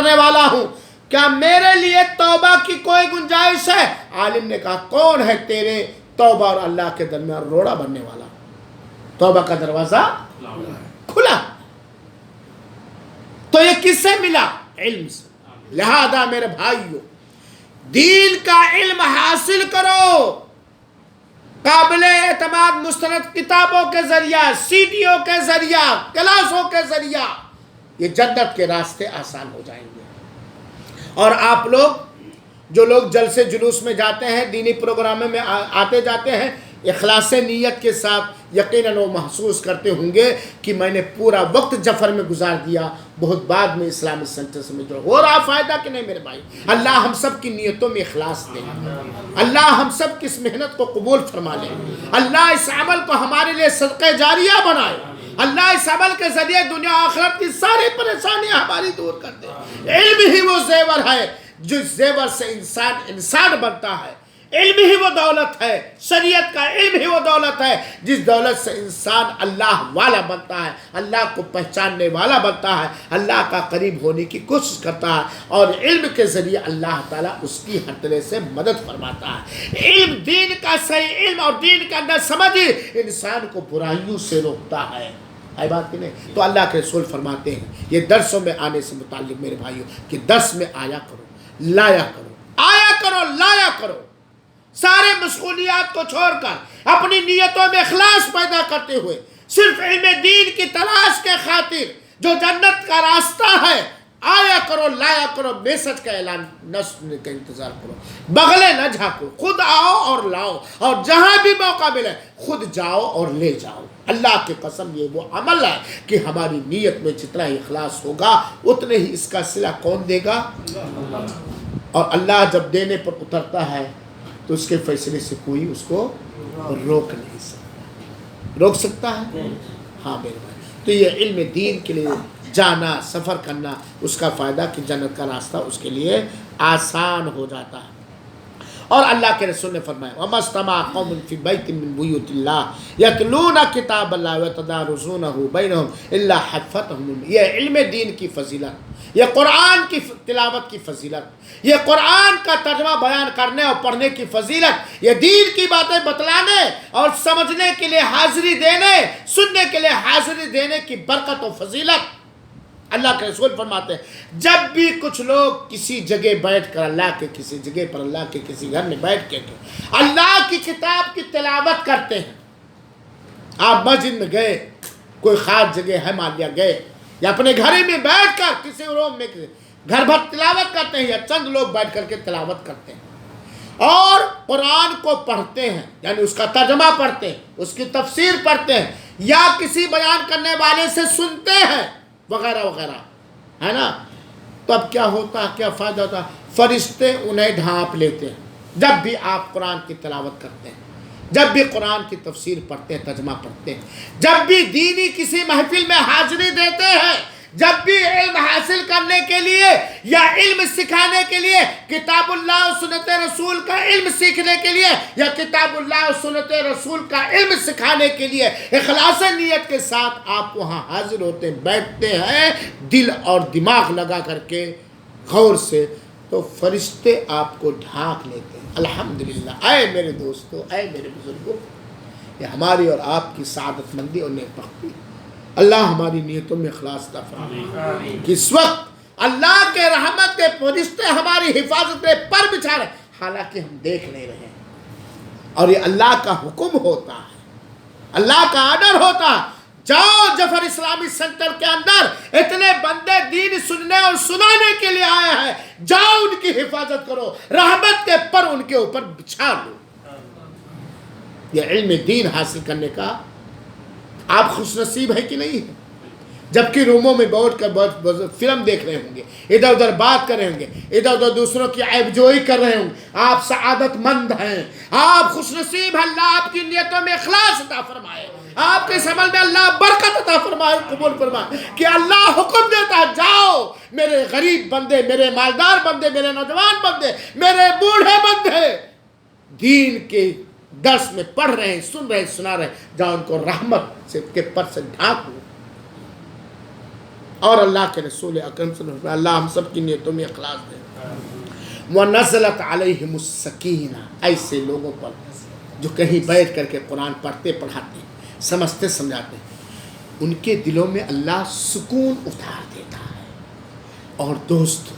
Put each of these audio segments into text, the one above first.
کرنے والا ہوں، کیا میرے لیے توبہ کی کوئی گنجائش ہے؟ عالم نے کہا کون ہے تیرے توبہ اور اللہ کے درمیان روڑا بننے والا؟ توبہ کا دروازہ کھلا۔ تو یہ کس سے ملا؟ علم سے۔ لہذا میرے بھائیو، دین کا علم حاصل کرو، قابل اعتماد مستند کتابوں کے ذریعہ، سیڈیوں کے ذریعہ، کلاسوں کے ذریعہ، یہ جنت کے راستے آسان ہو جائیں گے۔ اور آپ لوگ جو لوگ جلسے جلوس میں جاتے ہیں، دینی پروگراموں میں آتے جاتے ہیں، اخلاص نیت کے ساتھ یقیناً وہ محسوس کرتے ہوں گے کہ میں نے پورا وقت جفر میں گزار دیا، بہت بعد میں اسلامی سینٹر سے میں جو ہو رہا فائدہ کہ نہیں میرے بھائی؟ اللہ ہم سب کی نیتوں میں اخلاص دے، اللہ ہم سب کی اس محنت کو قبول فرما لے، اللہ اس عمل کو ہمارے لیے صدقہ جاریہ بنائے، اللہ اس عمل کے ذریعے دنیا آخرت کی ساری پریشانیاں ہماری دور کر دے۔ علم ہی وہ زیور ہے جس زیور سے انسان بنتا ہے، علم ہی وہ دولت ہے، شریعت کا علم ہی وہ دولت ہے جس دولت سے انسان اللہ والا بنتا ہے، اللہ کو پہچاننے والا بنتا ہے، اللہ کا قریب ہونے کی کوشش کرتا ہے، اور علم کے ذریعے اللہ تعالیٰ اس کی ہر طرح سے مدد فرماتا ہے۔ علم، دین کا صحیح علم اور دین کے اندر سمجھ انسان کو برائیوں سے روکتا ہے بات کی نہیں؟ تو اللہ کے رسول فرماتے ہیں یہ درسوں میں آنے سے متعلق میرے بھائیوں کہ درس میں آیا کرو، لایا کرو، آیا کرو، لایا کرو، سارے مشغولیات کو چھوڑ کر اپنی نیتوں میں اخلاص پیدا کرتے ہوئے صرف علم دین کی تلاش کے خاطر جو جنت کا راستہ ہے، آیا کرو، لایا کرو، میسج کا اعلان نہ سننے کا انتظار کرو، بغلے نہ جھانکو، خود آؤ اور لاؤ، اور جہاں بھی موقع ملے خود جاؤ اور لے جاؤ۔ اللہ کی قسم یہ وہ عمل ہے کہ ہماری نیت میں جتنا ہی اخلاص ہوگا اتنے ہی اس کا صلہ کون دے گا؟ اور اللہ جب دینے پر اترتا ہے تو اس کے فیصلے سے کوئی اس کو روک نہیں سکتا۔ روک سکتا ہے؟ ہاں میرے بھائی۔ تو یہ علم دین کے لیے جانا، سفر کرنا، اس کا فائدہ کہ جنت کا راستہ اس کے لیے آسان ہو جاتا ہے۔ اور اللہ کے رسول نے فرمایا وَمَا اجْتَمَعَ قَوْمٌ فِي بَيْتٍ مِّن بُيُوتِ اللَّهِ يَتْلُونَ كِتَابَ اللَّهِ وَيَتَدَارَسُونَهُ بَيْنَهُمْ إِلَّا حَفَّتْهُمُ یہ علم دین کی فضیلت، یہ قرآن کی تلاوت کی فضیلت، یہ قرآن کا ترجمہ بیان کرنے اور پڑھنے کی فضیلت، یہ دین کی باتیں بتلانے اور سمجھنے کے لیے حاضری دینے، سننے کے لیے حاضری دینے کی برکت و فضیلت۔ اللہ کے رسول فرماتے ہیں جب بھی کچھ لوگ کسی جگہ بیٹھ کر، اللہ کے کسی جگہ پر، اللہ کے کسی گھر میں بیٹھ کے اللہ کی کتاب کی تلاوت کرتے ہیں، آپ مسجد میں گئے، کوئی خاص جگہ ہے مان لیا گئے، یا اپنے گھر میں بیٹھ کر کسی روم میں گھر بھر تلاوت کرتے ہیں، یا چند لوگ بیٹھ کر کے تلاوت کرتے ہیں اور قرآن کو پڑھتے ہیں، یعنی اس کا ترجمہ پڑھتے ہیں، اس کی تفسیر پڑھتے ہیں، یا کسی بیان کرنے والے سے سنتے ہیں وغیرہ وغیرہ، ہے نا، تو اب کیا ہوتا ہے، کیا فائدہ ہوتا ہے؟ فرشتے انہیں ڈھانپ لیتے ہیں جب بھی آپ قرآن کی تلاوت کرتے ہیں، جب بھی قرآن کی تفسیر پڑھتے ہیں، ترجمہ پڑھتے ہیں، جب بھی دینی کسی محفل میں حاضری دیتے ہیں، جب بھی علم حاصل کرنے کے لیے یا علم سکھانے کے لیے، کتاب اللہ و سنت رسول کا علم سیکھنے کے لیے یا کتاب اللہ و سنت رسول کا علم سکھانے کے لیے اخلاص نیت کے ساتھ آپ وہاں حاضر ہوتے ہیں، بیٹھتے ہیں دل اور دماغ لگا کر کے غور سے، تو فرشتے آپ کو ڈھانک لیتے ہیں۔ الحمدللہ۔ اے میرے دوستو، اے میرے بزرگوں، یہ ہماری اور آپ کی سعادت مندی اور نیک بختی۔ اللہ ہماری نیتوں میں اخلاص عطا فرمائے کہ اس وقت اللہ کے رحمت کے فرشتے ہماری حفاظت پہ پر بچھا رہے، حالانکہ ہم دیکھ نہیں رہے، اور یہ اللہ کا حکم ہوتا ہے، اللہ کا آرڈر ہوتا ہے۔ جاؤ جفر اسلامی سینٹر کے اندر اتنے بندے دین سننے اور سنانے کے لیے آئے ہیں، جاؤ ان کی حفاظت کرو، رحمت کے پر ان کے اوپر بچھا لو۔ یہ علم دین حاصل کرنے کا آپ خوش نصیب ہے کہ نہیں ہے؟ جبکہ روموں میں بیٹھ کر فلم دیکھ رہے ہوں گے، ادھر ادھر بات کر رہے ہوں گے، ادھر ادھر دوسروں کی عیب جوئی کر رہے ہوں گے، آپ سعادت مند ہیں، آپ خوش نصیب ہیں، اللہ آپ کی نیتوں میں اخلاص عطا فرمائے، آپ کے اس عمل میں اللہ برکت عطا فرمائے، قبول فرمائے، کہ اللہ حکم دیتا ہے جاؤ میرے غریب بندے، میرے مالدار بندے، میرے نوجوان بندے، میرے بوڑھے بندے دین کے درس میں پڑھ رہے ہیں، سن رہے ہیں، سنا رہے ہیں، جاؤ ان کو رحمت سے کے پر سے ڈھانک لو۔ اور اللہ کے رسول اکرم صلی اللہ علیہ وسلم، اللہ ہم سب کی نیتوں میں اخلاص دے۔ وَنَزَلَتْ عَلَيْهِمُ السَّكِينَةُ، ایسے لوگوں پر جو کہیں بیٹھ کر کے قرآن پڑھتے پڑھاتے سمجھتے سمجھاتے ان کے دلوں میں اللہ سکون اتار دیتا ہے۔ اور دوستو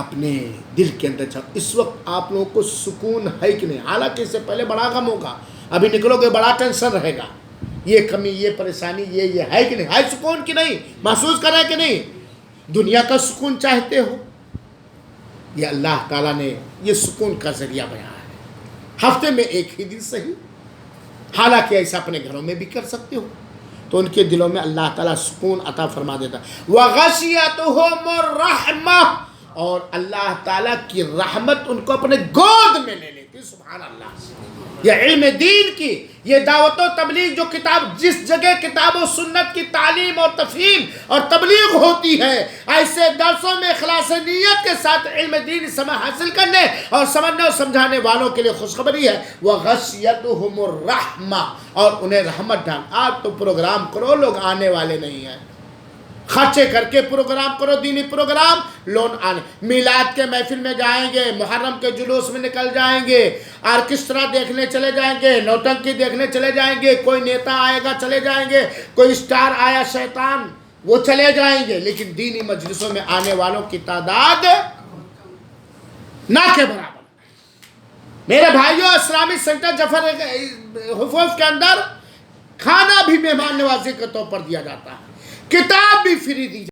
اپنے دل کے اندر جب اس وقت آپ لوگوں کو سکون ہے کہ نہیں؟ حالانکہ اس سے پہلے بڑا غم ہوگا، ابھی نکلو گے بڑا ٹینشن رہے گا، یہ کمی، یہ پریشانی، یہ ہے کہ نہیں؟ ہے سکون کہ نہیں؟ محسوس کرے کہ نہیں؟ دنیا کا سکون چاہتے ہو؟ یہ اللہ تعالیٰ نے یہ سکون کا ذریعہ بنایا ہے، ہفتے میں ایک ہی دن صحیح، حالانکہ ایسا اپنے گھروں میں بھی کر سکتے ہو، تو ان کے دلوں میں اللہ تعالیٰ سکون عطا فرما دیتا۔ وَغَشِيَتُهُمُ الرَّحْمَةُ، اور اللہ تعالیٰ کی رحمت ان کو اپنے گود میں لے لیتی۔ سبحان اللہ، یہ علم دین کی، یہ دعوت و تبلیغ جو کتاب، جس جگہ کتاب و سنت کی تعلیم اور تفہیم اور تبلیغ ہوتی ہے، ایسے درسوں میں اخلاص نیت کے ساتھ علم دین سمجھ حاصل کرنے اور سمجھنے اور سمجھانے والوں کے لیے خوشخبری ہے۔ وَغَشِيَتُهُمُ الرَّحْمَةُ، اور انہیں رحمت ڈال۔ آج تو پروگرام کرو، لوگ آنے والے نہیں ہیں، خرچے کر کے پروگرام کرو، دینی پروگرام، لون آنے، میلاد کے محفل میں جائیں گے، محرم کے جلوس میں نکل جائیں گے، آرکسٹرا دیکھنے چلے جائیں گے، نوٹنکی دیکھنے چلے جائیں گے، کوئی نیتا آئے گا چلے جائیں گے، کوئی اسٹار آیا شیطان وہ چلے جائیں گے، لیکن دینی مجلسوں میں آنے والوں کی تعداد نہ کے برابر۔ میرے بھائیوں، اسلامی سینٹر جعفر حفوظ کے اندر کھانا بھی مہمان نوازی کے طور پر دیا جاتا ہے، کتاب بھی فری دی